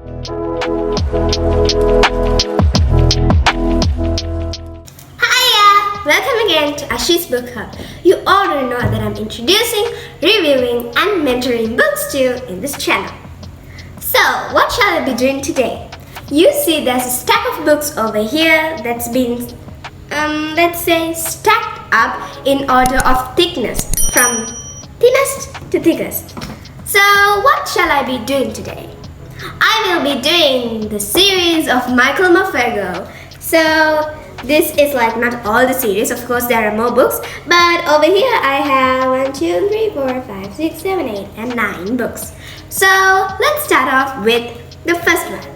Hiya! Welcome again to Ashi's Book Hub. You already know that I'm introducing, reviewing and mentoring books to you in this channel. So, what shall I be doing today? You see there's a stack of books over here that's been, let's say, stacked up in order of thickness from thinnest to thickest. So, what shall I be doing today? I will be doing the series of Morpurgo. So, this is like not all the series, of course there are more books, but over here I have 1, 2, 3, 4, 5, 6, 7, 8 and 9 books. So, let's start off with the first one,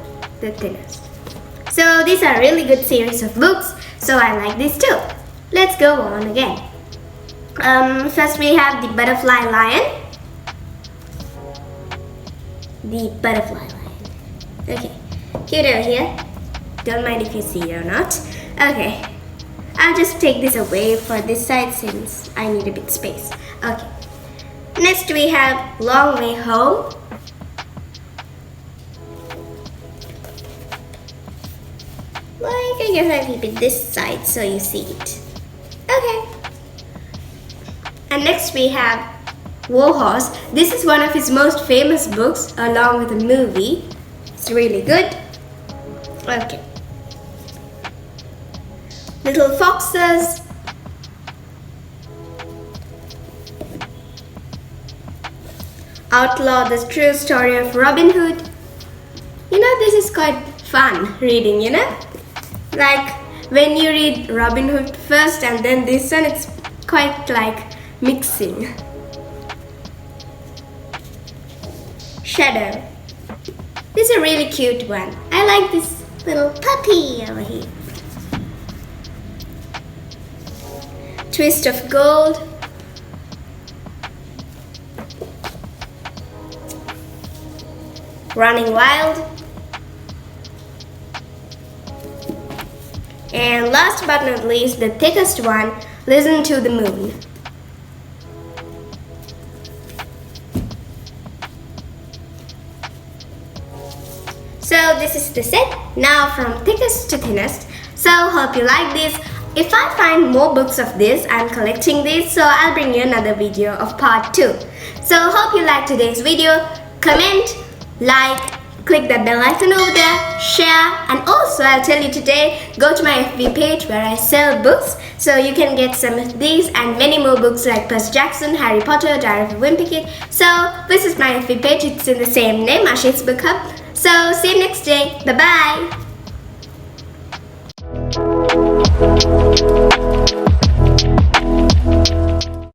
the thinnest. So, these are really good series of books, so I like these too. Let's go on again. First we have The Butterfly Lion. The Butterfly Lion. Okay, keep it over here. Don't mind if you see it or not. Okay, I'll just take this away for this side since I need a bit space. Okay, next we have Long Way Home. Like, I guess I'll keep it this side so you see it. Okay. And next we have Warhorse. This is one of his most famous books along with a movie. It's really good. Okay. Little Foxes. Outlaw, the true story of Robin Hood. You know, this is quite fun reading, you know? Like when you read Robin Hood first and then this one, it's quite like mixing. Shadow. This is a really cute one. I like this little puppy over here. Twist of Gold. Running Wild. And last but not least, the thickest one, Listen to the Moon. So this is the set, now from thickest to thinnest. So hope you like this. If I find more books of this, I'm collecting these, so I'll bring you another video of part 2. So hope you liked today's video. Comment, like, click the bell icon over there, share, and also I'll tell you today, go to my FB page where I sell books, so you can get some of these and many more books like Percy Jackson, Harry Potter, Diary of a Wimpy Kid. So this is my FB page, it's in the same name, Ashi's Book Hub. So see you next day, bye bye.